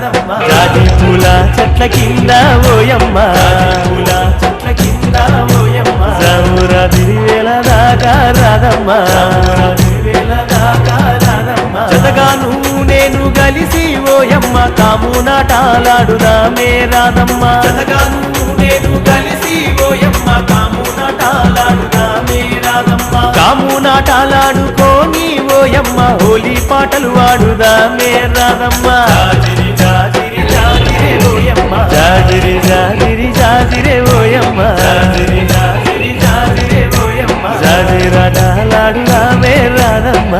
రాధమ్మ జాజి పూల చెట్ల కింద ఓయమ్మ పూల చెట్ల కింద ఓయమ్మ జమురా దిరివేల దాకా రాధమ్మ దిరివేల దాకా రాధమ్మ జతగాను నేను కలిసి ఓయమ్మ కాము నాటాలాడుదామే రాధమ్మ జతగాను నేను కలిసి ఓయమ్మ కాము నాటాలాడుదామే రాధమ్మ కాము నాటాలాడుకోని ఓయమ్మ హోలీ పాటలు వాడుదామే రాధమ్మ జాజిరి జాజిరి జాజిరే ఓయమ్మ జాజిరి జాజిరి జాజిరే ఓయమ్మ జాజిరి జాజిరి జాజిరే ఓయమ్మ జాజిరాటాలాడుదామే రాధమ్మ